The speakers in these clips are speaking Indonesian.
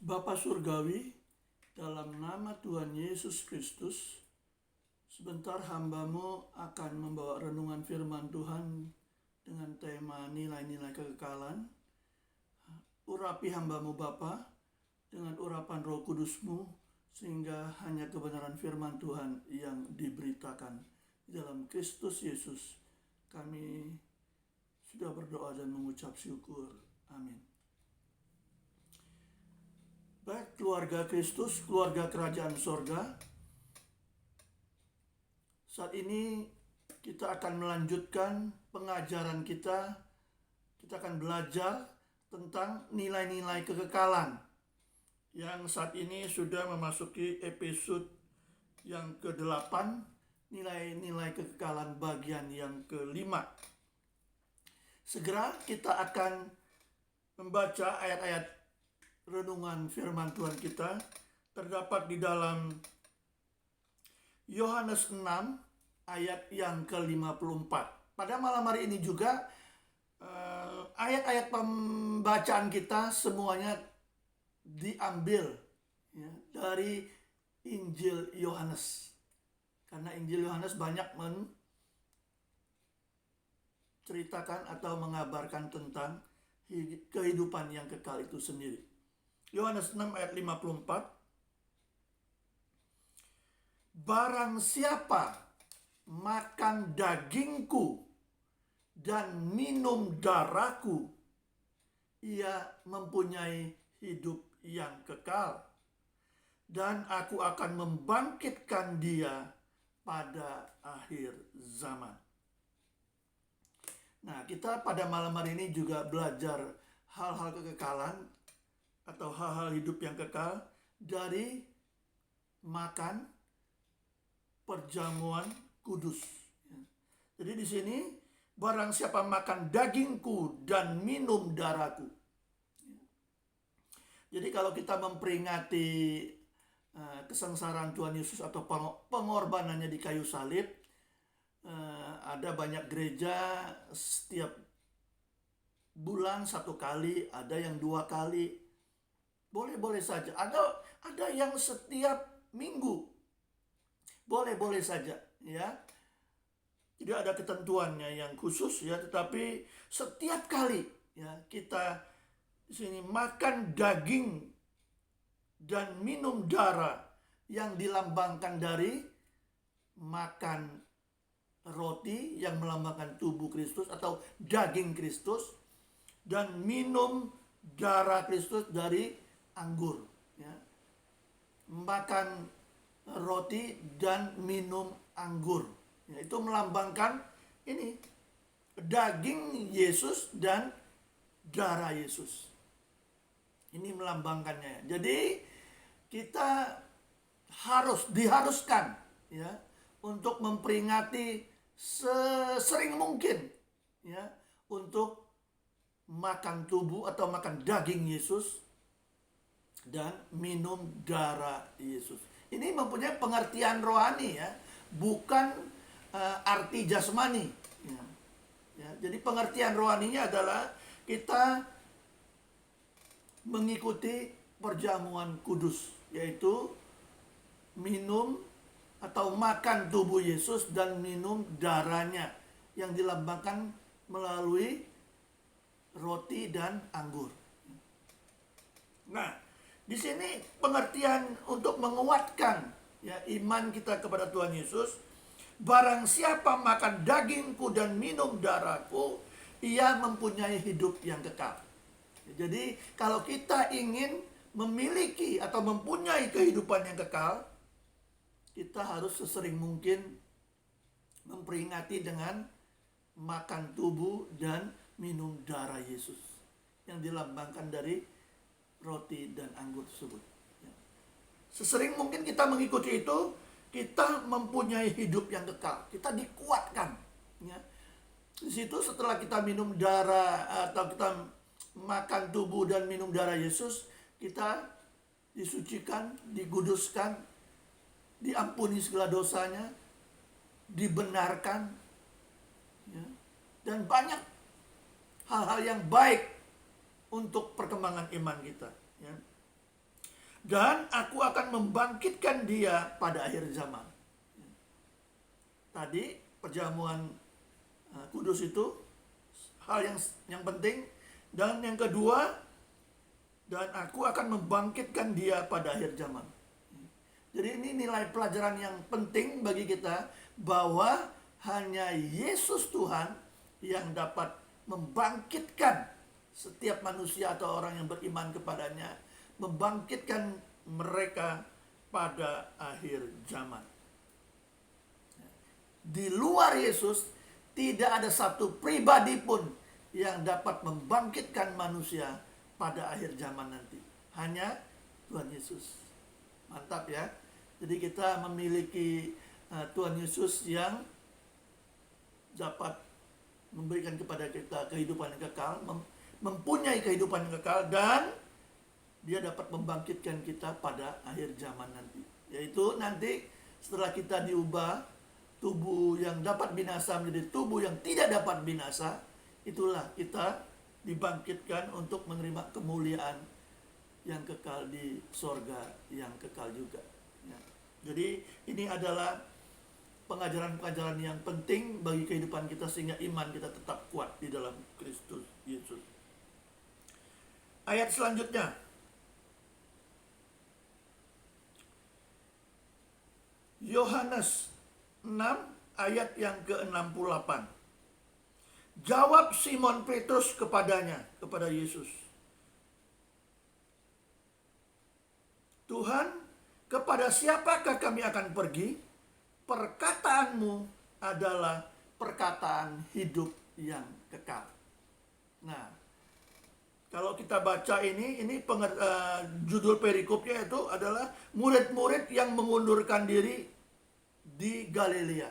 Bapa Surgawi, dalam nama Tuhan Yesus Kristus, sebentar hamba-Mu akan membawa renungan firman Tuhan dengan tema nilai-nilai kekekalan. Urapi hamba-Mu Bapa dengan urapan Roh Kudus-Mu, sehingga hanya kebenaran firman Tuhan yang diberitakan. Di dalam Kristus Yesus kami sudah berdoa dan mengucap syukur. Amin. Baik, keluarga Kristus, keluarga kerajaan sorga, saat ini kita akan melanjutkan pengajaran kita. Kita akan belajar tentang nilai-nilai kekekalan, yang saat ini sudah memasuki episode yang ke-8, nilai-nilai kekekalan bagian yang ke-5. Segera kita akan membaca ayat-ayat renungan firman Tuhan kita, terdapat di dalam Yohanes 6 ayat yang ke-54. Pada malam hari ini juga ayat-ayat pembacaan kita semuanya diambil ya, dari Injil Yohanes. Karena Injil Yohanes banyak menceritakan atau mengabarkan tentang kehidupan yang kekal itu sendiri. Yohanes 6 ayat 54. Barang siapa makan dagingku dan minum darahku, ia mempunyai hidup yang kekal, dan aku akan membangkitkan dia pada akhir zaman. Nah, kita pada malam hari ini juga belajar hal-hal kekekalan atau hal-hal hidup yang kekal dari makan perjamuan kudus. Jadi di sini, barang siapa makan dagingku dan minum darahku. Jadi kalau kita memperingati kesengsaraan Tuhan Yesus atau pengorbanannya di kayu salib, ada banyak gereja setiap bulan 1 kali, ada yang 2 kali. Boleh-boleh saja. Ada yang setiap minggu. Boleh-boleh saja, ya. Tidak ada ketentuannya yang khusus, ya, tetapi setiap kali ya kita di sini makan daging dan minum darah yang dilambangkan dari makan roti yang melambangkan tubuh Kristus atau daging Kristus, dan minum darah Kristus dari anggur, ya. Makan roti dan minum anggur, ya, itu melambangkan ini daging Yesus dan darah Yesus. Ini melambangkannya. Jadi kita diharuskan ya untuk memperingati sesering mungkin ya untuk makan tubuh atau makan daging Yesus dan minum darah Yesus. Ini mempunyai pengertian rohani ya, bukan arti jasmani. Ya, jadi pengertian rohaninya adalah kita mengikuti perjamuan kudus, yaitu minum atau makan tubuh Yesus dan minum darahnya yang dilambangkan melalui roti dan anggur. Nah, di sini pengertian untuk menguatkan ya iman kita kepada Tuhan Yesus. Barang siapa makan dagingku dan minum darahku, ia mempunyai hidup yang kekal. Jadi kalau kita ingin memiliki atau mempunyai kehidupan yang kekal, kita harus sesering mungkin memperingati dengan makan tubuh dan minum darah Yesus yang dilambangkan dari roti dan anggur tersebut. Sesering mungkin kita mengikuti itu, kita mempunyai hidup yang kekal. Kita dikuatkan. Ya. Di situ setelah kita minum darah atau kita makan tubuh dan minum darah Yesus, kita disucikan, diguduskan, diampuni segala dosanya, dibenarkan, ya, dan banyak hal-hal yang baik untuk perkembangan iman kita. Ya. dan aku akan membangkitkan dia pada akhir zaman. Tadi perjamuan kudus itu hal yang penting. Dan yang kedua, dan aku akan membangkitkan dia pada akhir zaman. Jadi ini nilai pelajaran yang penting bagi kita, bahwa hanya Yesus Tuhan yang dapat membangkitkan setiap manusia atau orang yang beriman kepadanya, membangkitkan mereka pada akhir zaman. Di luar Yesus, tidak ada satu pribadi pun yang dapat membangkitkan manusia pada akhir zaman nanti. Hanya Tuhan Yesus. Mantap ya. Jadi kita memiliki Tuhan Yesus yang dapat memberikan kepada kita kehidupan yang kekal, mempunyai kehidupan yang kekal, dan dia dapat membangkitkan kita pada akhir zaman nanti. Yaitu nanti setelah kita diubah, tubuh yang dapat binasa menjadi tubuh yang tidak dapat binasa, itulah kita dibangkitkan untuk menerima kemuliaan yang kekal di sorga yang kekal juga. Ya. Jadi ini adalah pengajaran-pengajaran yang penting bagi kehidupan kita, sehingga iman kita tetap kuat di dalam Kristus Yesus. Ayat selanjutnya, Yohanes 6 ayat yang ke-68. Jawab Simon Petrus kepadanya, kepada Yesus, Tuhan, kepada siapakah kami akan pergi? Perkataanmu adalah perkataan hidup yang kekal. Nah, kalau kita baca ini judul perikopnya itu adalah murid-murid yang mengundurkan diri di Galilea.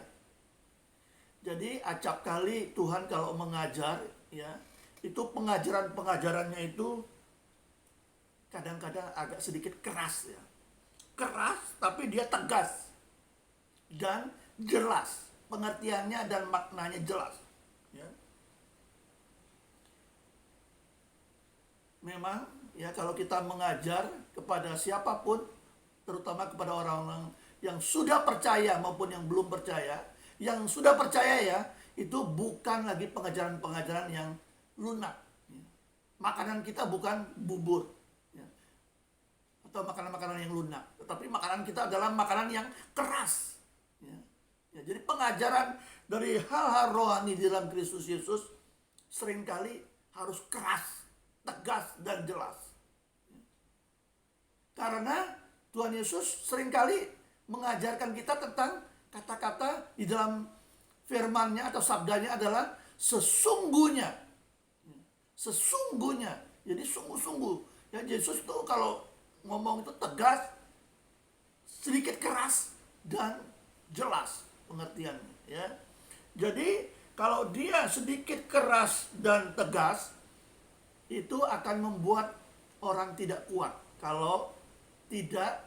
Jadi acap kali Tuhan kalau mengajar, ya, itu pengajarannya itu kadang-kadang agak sedikit keras, ya. Keras, tapi dia tegas dan jelas, pengertiannya dan maknanya jelas, ya. Memang ya, kalau kita mengajar kepada siapapun, terutama kepada orang-orang yang sudah percaya maupun yang belum percaya, yang sudah percaya ya, itu bukan lagi pengajaran-pengajaran yang lunak. Makanan kita bukan bubur, ya, atau makanan-makanan yang lunak, tetapi makanan kita adalah makanan yang keras. Ya, jadi pengajaran dari hal-hal rohani di dalam Kristus Yesus seringkali harus keras, tegas, dan jelas. Karena Tuhan Yesus seringkali mengajarkan kita tentang kata-kata di dalam firman-Nya atau sabdanya adalah sesungguhnya. Sesungguhnya. Jadi sungguh-sungguh. Ya, Yesus itu kalau ngomong itu tegas, sedikit keras, dan jelas pengertiannya, ya. Jadi kalau dia sedikit keras dan tegas, itu akan membuat orang tidak kuat kalau tidak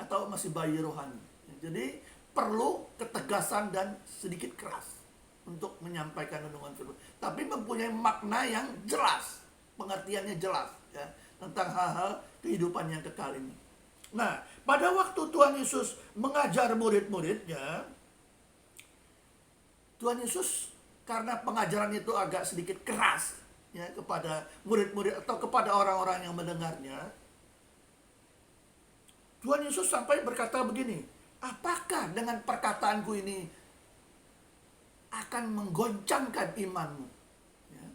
atau masih bayi rohani. Jadi perlu ketegasan dan sedikit keras untuk menyampaikan renungan firman, tapi mempunyai makna yang jelas, pengertiannya jelas, ya, tentang hal-hal kehidupan yang kekal ini. Nah, pada waktu Tuhan Yesus mengajar murid-muridnya, Tuhan Yesus karena pengajaran itu agak sedikit keras, ya, kepada murid-murid atau kepada orang-orang yang mendengarnya, Tuhan Yesus sampai berkata begini, apakah dengan perkataanku ini akan menggoncangkan imanmu? Ya.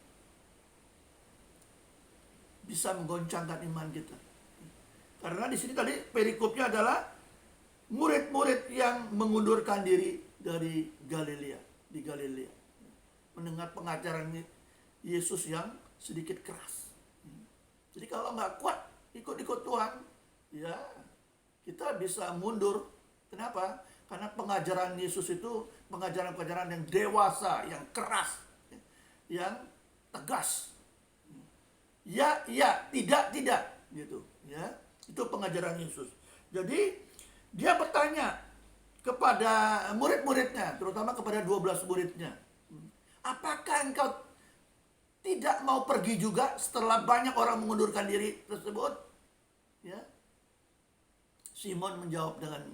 Bisa menggoncangkan iman kita. Karena di sini tadi perikopnya adalah murid-murid yang mengundurkan diri dari Galilea, di Galilea, mendengar pengajaran Yesus yang sedikit keras. Jadi kalau nggak kuat ikut-ikut Tuhan, ya kita bisa mundur. Kenapa? Karena pengajaran Yesus itu pengajaran-pengajaran yang dewasa, yang keras, yang tegas. Ya, ya, tidak, gitu, ya. Itu pengajaran Yesus. Jadi dia bertanya kepada murid-muridnya, terutama kepada 12 muridnya, apakah engkau tidak mau pergi juga setelah banyak orang mengundurkan diri tersebut? Ya. Simon menjawab dengan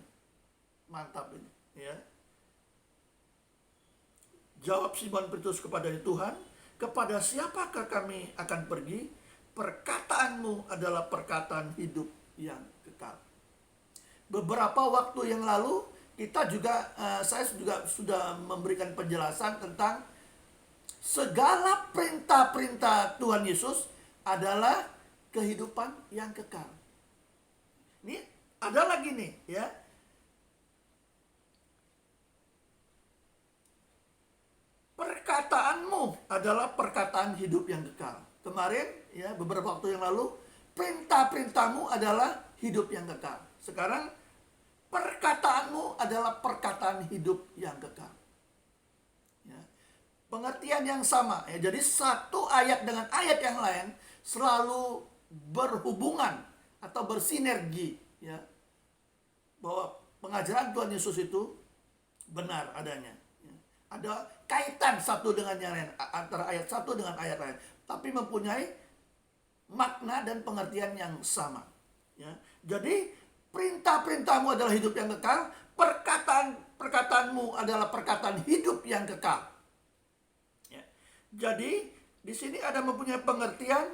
mantap ini, ya. Jawab Simon Petrus kepada Tuhan, kepada siapakah kami akan pergi? Perkataanmu adalah perkataan hidup yang kekal. Beberapa waktu yang lalu kita juga, saya juga sudah memberikan penjelasan tentang segala perintah-perintah Tuhan Yesus adalah kehidupan yang kekal. Ini ada lagi nih, ya. Perkataanmu adalah perkataan hidup yang kekal. Kemarin, ya, beberapa waktu yang lalu, perintah-perintahmu adalah hidup yang kekal. Sekarang, perkataanmu adalah perkataan hidup yang kekal. Ya. Pengertian yang sama, ya. Jadi satu ayat dengan ayat yang lain selalu berhubungan atau bersinergi, ya. Bahwa pengajaran Tuhan Yesus itu benar adanya. Ya. Ada kaitan satu dengan yang lain, antara ayat satu dengan ayat lain, tapi mempunyai makna dan pengertian yang sama, ya. Jadi perintah-perintahmu adalah hidup yang kekal, perkataanmu adalah perkataan hidup yang kekal, ya. Jadi di sini ada mempunyai pengertian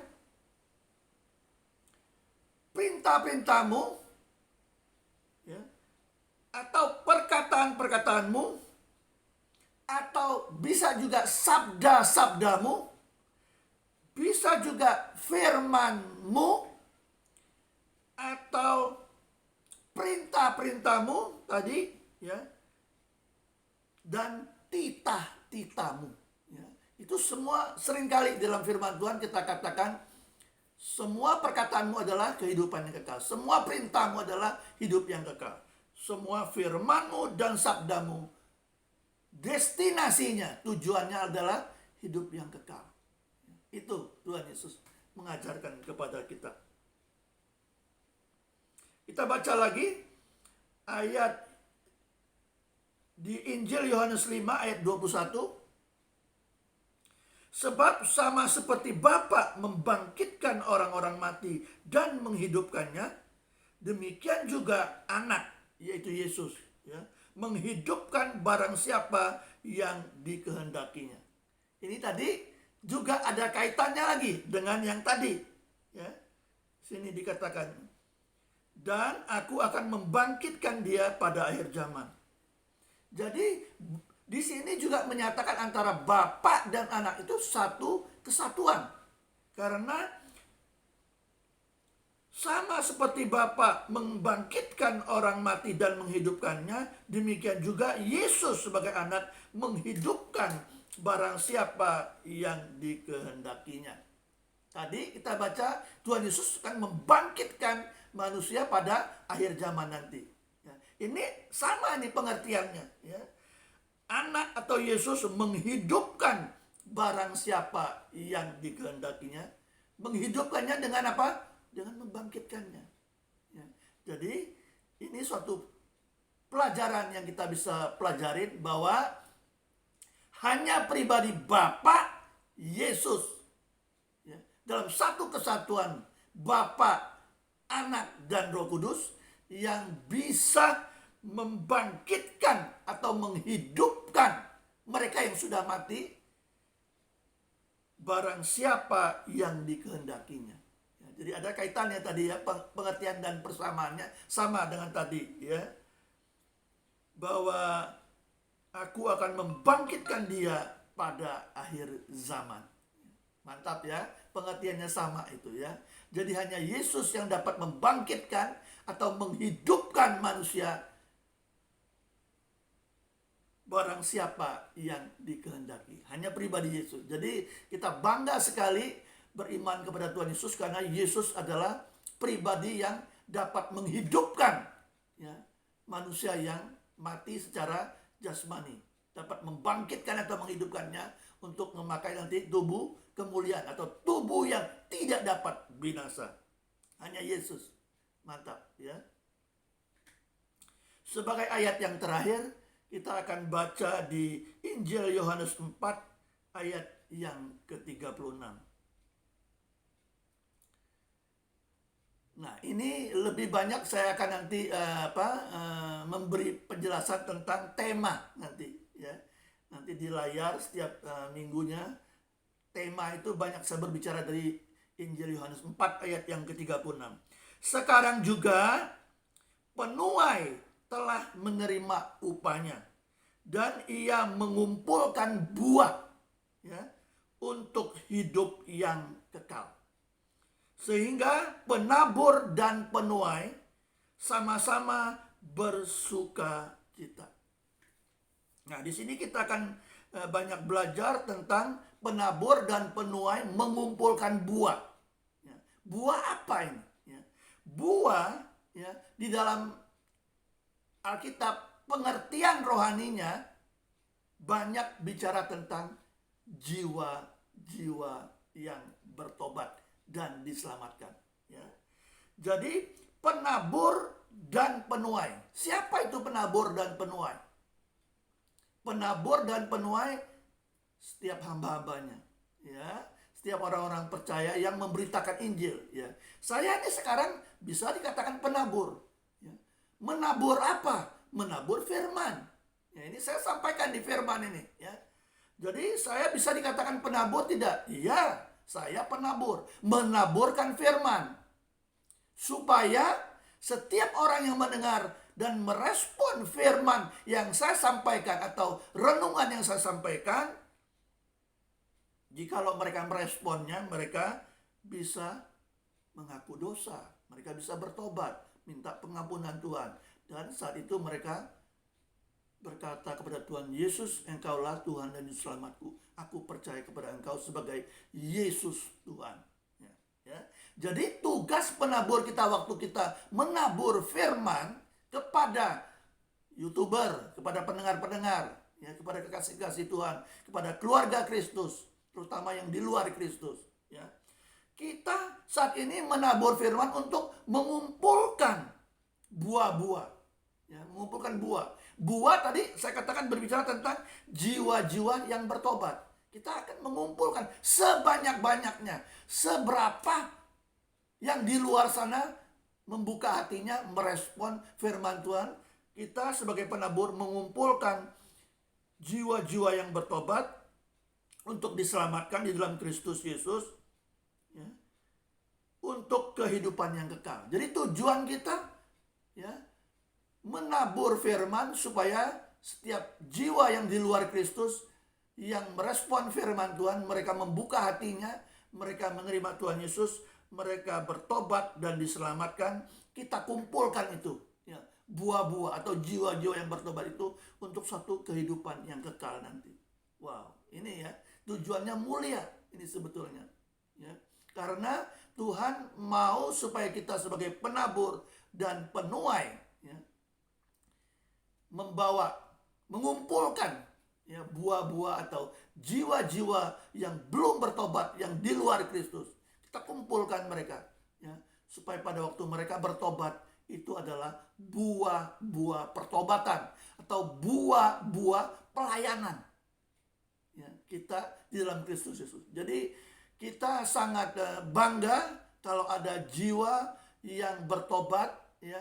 perintah-perintahmu, ya, atau perkataan-perkataanmu, atau bisa juga sabda-sabdamu, bisa juga firmanmu, atau perintah-perintahmu tadi, ya, dan titah-titahmu, ya. Itu semua seringkali dalam firman Tuhan kita katakan semua perkataanmu adalah kehidupan yang kekal, semua perintahmu adalah hidup yang kekal, semua firmanmu dan sabdamu destinasinya, tujuannya adalah hidup yang kekal. Itu Tuhan Yesus mengajarkan kepada kita. Kita baca lagi ayat di Injil Yohanes 5 ayat 21. Sebab sama seperti Bapa membangkitkan orang-orang mati dan menghidupkannya, demikian juga Anak, yaitu Yesus, ya, menghidupkan barang siapa yang dikehendakinya. Ini tadi juga ada kaitannya lagi dengan yang tadi, ya. Sini dikatakan, dan aku akan membangkitkan dia pada akhir zaman. Jadi di sini juga menyatakan antara Bapa dan Anak itu satu kesatuan. Karena sama seperti Bapa membangkitkan orang mati dan menghidupkannya, demikian juga Yesus sebagai Anak menghidupkan barang siapa yang dikehendakinya. Tadi kita baca Tuhan Yesus akan membangkitkan manusia pada akhir zaman nanti, ya. Ini sama nih pengertiannya, ya. Anak atau Yesus menghidupkan barang siapa yang dikehendakinya. Menghidupkannya dengan apa? Dengan membangkitkannya, ya. Jadi ini suatu pelajaran yang kita bisa pelajarin bahwa hanya pribadi Bapa Yesus, ya, dalam satu kesatuan Bapa, Anak, dan Roh Kudus yang bisa membangkitkan atau menghidupkan mereka yang sudah mati, barang siapa yang dikehendakinya. Ya, jadi ada kaitannya tadi, ya, pengertian dan persamaannya sama dengan tadi, ya, bahwa aku akan membangkitkan dia pada akhir zaman. Mantap, ya, pengertiannya sama itu, ya. Jadi hanya Yesus yang dapat membangkitkan atau menghidupkan manusia, barang siapa yang dikehendaki. Hanya pribadi Yesus. Jadi kita bangga sekali beriman kepada Tuhan Yesus karena Yesus adalah pribadi yang dapat menghidupkan, ya, manusia yang mati secara jasmani, dapat membangkitkan atau menghidupkannya untuk memakai nanti tubuh kemuliaan atau tubuh yang tidak dapat binasa. Hanya Yesus. Mantap, ya. Sebagai ayat yang terakhir, kita akan baca di Injil Yohanes 4 ayat yang ke-36. Nah, ini lebih banyak saya akan nanti memberi penjelasan tentang tema nanti ya. Nanti di layar setiap minggunya tema itu banyak saya berbicara dari Injil Yohanes 4 ayat yang ke-36. Sekarang juga penuai telah menerima upahnya dan ia mengumpulkan buah ya untuk hidup yang kekal. Sehingga penabur dan penuai sama-sama bersuka cita. Nah, di sini kita akan banyak belajar tentang penabur dan penuai mengumpulkan buah. Ya. Buah apa ini? Ya. Buah ya, di dalam Alkitab pengertian rohaninya banyak bicara tentang jiwa-jiwa yang bertobat dan diselamatkan. Ya. Jadi penabur dan penuai. Siapa itu penabur dan penuai? Penabur dan penuai setiap hamba-hambanya, ya, setiap orang-orang percaya yang memberitakan Injil. Ya, saya ini sekarang bisa dikatakan penabur. Ya. Menabur apa? Menabur firman. Ya, ini saya sampaikan di firman ini. Ya. Jadi saya bisa dikatakan penabur tidak? Iya, saya penabur. Menaburkan firman supaya setiap orang yang mendengar dan merespon firman yang saya sampaikan atau renungan yang saya sampaikan, jikalau mereka meresponnya, mereka bisa mengaku dosa, mereka bisa bertobat, minta pengampunan Tuhan, dan saat itu mereka berkata kepada Tuhan Yesus, Engkaulah Tuhan dan Juru Selamatku, aku percaya kepada Engkau sebagai Yesus Tuhan. Ya. Jadi tugas penabur kita waktu kita menabur firman kepada YouTuber, kepada pendengar-pendengar, ya, kepada kekasih-kasih Tuhan, kepada keluarga Kristus, terutama yang di luar Kristus. Ya. Kita saat ini menabur firman untuk mengumpulkan buah-buah, ya, mengumpulkan buah. Buah tadi saya katakan berbicara tentang jiwa-jiwa yang bertobat. Kita akan mengumpulkan sebanyak-banyaknya, seberapa yang di luar sana membuka hatinya, merespon firman Tuhan. Kita sebagai penabur mengumpulkan jiwa-jiwa yang bertobat untuk diselamatkan di dalam Kristus Yesus, ya, untuk kehidupan yang kekal. Jadi tujuan kita, ya, menabur firman supaya setiap jiwa yang di luar Kristus yang merespon firman Tuhan, mereka membuka hatinya, mereka menerima Tuhan Yesus, mereka bertobat dan diselamatkan. Kita kumpulkan itu, ya, buah-buah atau jiwa-jiwa yang bertobat itu untuk satu kehidupan yang kekal nanti. Wow, ini ya tujuannya mulia ini sebetulnya, ya, karena Tuhan mau supaya kita sebagai penabur dan penuai, ya, mengumpulkan, ya, buah-buah atau jiwa-jiwa yang belum bertobat, yang di luar Kristus. Kita kumpulkan mereka, ya, supaya pada waktu mereka bertobat itu adalah buah-buah pertobatan atau buah-buah pelayanan, ya, kita di dalam Kristus Yesus. Jadi kita sangat bangga kalau ada jiwa yang bertobat, ya,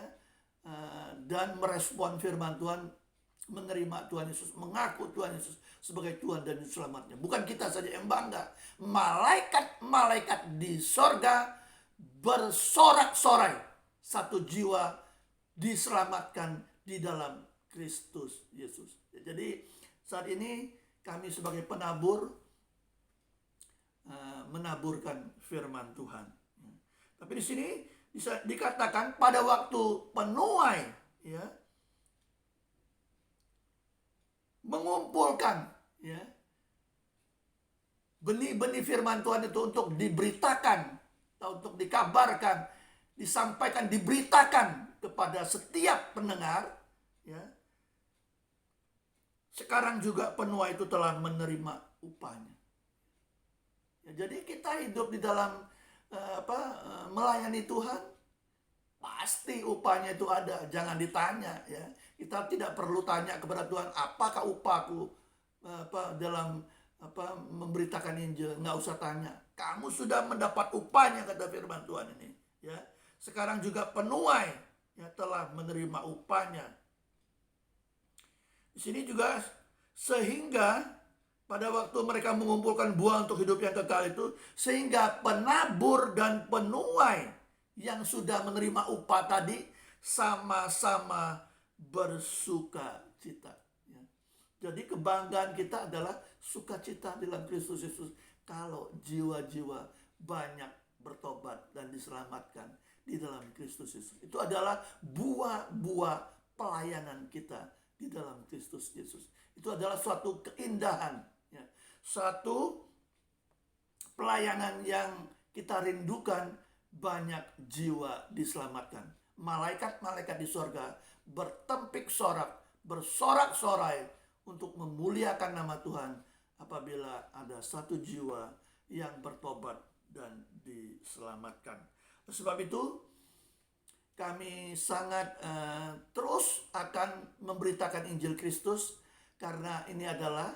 dan merespon firman Tuhan, menerima Tuhan Yesus, mengaku Tuhan Yesus sebagai Tuhan dan Juru Selamatnya. Bukan kita saja yang bangga, malaikat-malaikat di sorga bersorak-sorai, satu jiwa diselamatkan di dalam Kristus Yesus. Jadi saat ini kami sebagai penabur menaburkan firman Tuhan. Tapi di sini bisa dikatakan pada waktu penuai, ya, mengumpulkan, ya, benih-benih firman Tuhan itu untuk diberitakan, atau untuk dikabarkan, disampaikan, diberitakan kepada setiap pendengar, ya. Sekarang juga penuai itu telah menerima upahnya. Ya, jadi kita hidup di dalam melayani Tuhan, pasti upahnya itu ada. Jangan ditanya, ya. Kita tidak perlu tanya kepada Tuhan, apakah upahku dalam memberitakan Injil. Nggak usah tanya. Kamu sudah mendapat upahnya, kata firman Tuhan ini. Ya, sekarang juga penuai ya telah menerima upahnya. Di sini juga sehingga pada waktu mereka mengumpulkan buah untuk hidup yang kekal itu, sehingga penabur dan penuai yang sudah menerima upah tadi sama-sama bersuka cita. Ya. Jadi kebanggaan kita adalah sukacita dalam Kristus Yesus kalau jiwa-jiwa banyak bertobat dan diselamatkan di dalam Kristus Yesus. Itu adalah buah-buah pelayanan kita di dalam Kristus Yesus. Itu adalah suatu keindahan, ya. Suatu pelayanan yang kita rindukan, banyak jiwa diselamatkan. Malaikat-malaikat di sorga bertempik sorak, bersorak-sorai untuk memuliakan nama Tuhan apabila ada satu jiwa yang bertobat dan diselamatkan. Sebab itu kami sangat terus akan memberitakan Injil Kristus, karena ini adalah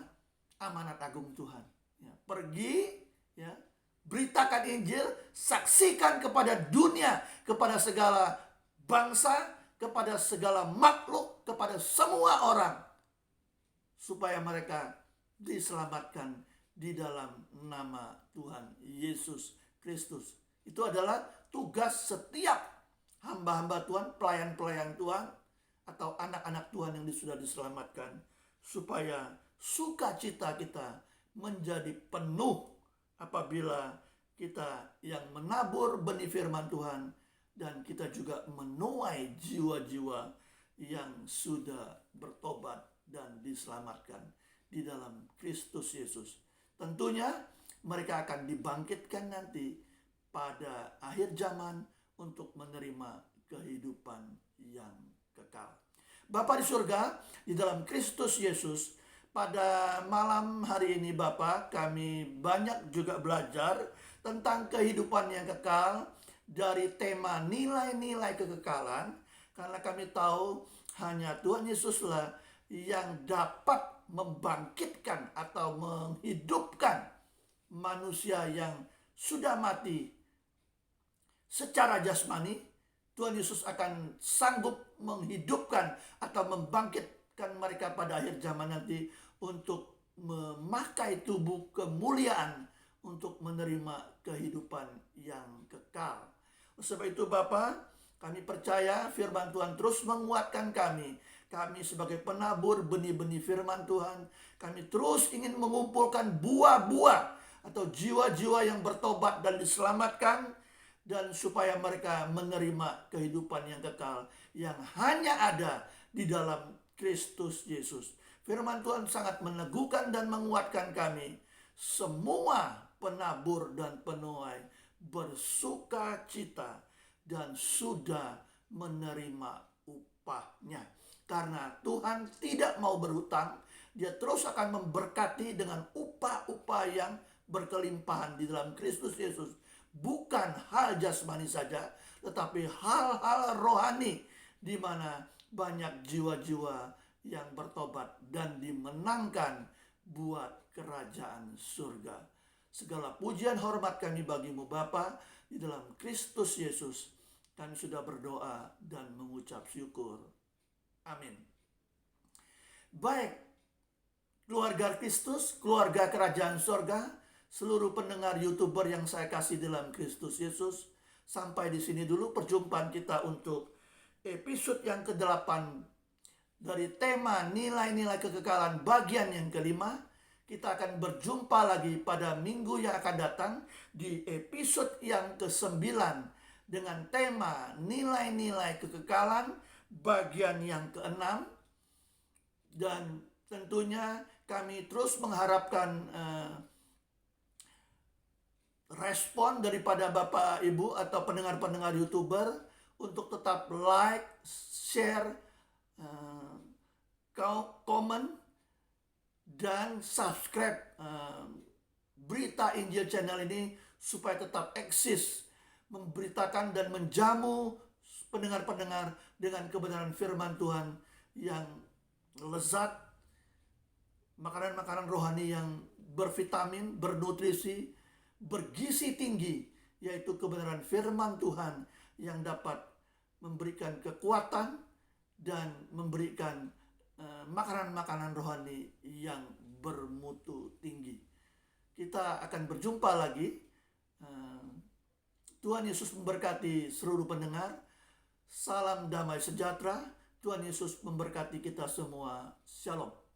amanat agung Tuhan. Ya, pergi, ya, beritakan Injil, saksikan kepada dunia, kepada segala bangsa, kepada segala makhluk, kepada semua orang, supaya mereka diselamatkan di dalam nama Tuhan Yesus Kristus. Itu adalah tugas setiap hamba-hamba Tuhan, pelayan-pelayan Tuhan, atau anak-anak Tuhan yang sudah diselamatkan, supaya sukacita kita menjadi penuh apabila kita yang menabur benih firman Tuhan, dan kita juga menuai jiwa-jiwa yang sudah bertobat dan diselamatkan di dalam Kristus Yesus. Tentunya mereka akan dibangkitkan nanti pada akhir zaman untuk menerima kehidupan yang kekal. Bapa di surga, di dalam Kristus Yesus, pada malam hari ini Bapa, kami banyak juga belajar tentang kehidupan yang kekal dari tema nilai-nilai kekekalan, karena kami tahu hanya Tuhan Yesuslah yang dapat membangkitkan atau menghidupkan manusia yang sudah mati secara jasmani. Tuhan Yesus akan sanggup menghidupkan atau membangkitkan mereka pada akhir zaman nanti untuk memakai tubuh kemuliaan untuk menerima kehidupan yang kekal. Sebab itu Bapa, kami percaya firman Tuhan terus menguatkan kami. Kami sebagai penabur benih-benih firman Tuhan, kami terus ingin mengumpulkan buah-buah atau jiwa-jiwa yang bertobat dan diselamatkan, dan supaya mereka menerima kehidupan yang kekal yang hanya ada di dalam Kristus Yesus. Firman Tuhan sangat meneguhkan dan menguatkan kami. Semua penabur dan penuai bersuka cita dan sudah menerima upahnya. Karena Tuhan tidak mau berhutang, Dia terus akan memberkati dengan upah-upah yang berkelimpahan di dalam Kristus Yesus. Bukan hal jasmani saja, tetapi hal-hal rohani, di mana banyak jiwa-jiwa yang bertobat dan dimenangkan buat kerajaan surga. Segala pujian hormat kami bagimu Bapa, di dalam Kristus Yesus kami sudah berdoa dan mengucap syukur. Amin. Baik, keluarga Kristus, keluarga kerajaan surga, seluruh pendengar YouTuber yang saya kasih dalam Kristus Yesus, sampai di sini dulu perjumpaan kita untuk episode yang ke-8 dari tema nilai-nilai kekekalan bagian yang kelima. Kita akan berjumpa lagi pada minggu yang akan datang di episode yang ke-9 dengan tema nilai-nilai kekekalan bagian yang ke-6. Dan tentunya kami terus mengharapkan respon daripada Bapak Ibu atau pendengar-pendengar YouTuber untuk tetap like, share, komen, dan subscribe Berita Injil channel ini supaya tetap eksis, memberitakan dan menjamu pendengar-pendengar dengan kebenaran firman Tuhan yang lezat, makanan-makanan rohani yang bervitamin, bernutrisi, bergizi tinggi, yaitu kebenaran firman Tuhan yang dapat memberikan kekuatan dan memberikan makanan-makanan rohani yang bermutu tinggi. Kita akan berjumpa lagi. Tuhan Yesus memberkati seluruh pendengar. Salam damai sejahtera. Tuhan Yesus memberkati kita semua. Shalom.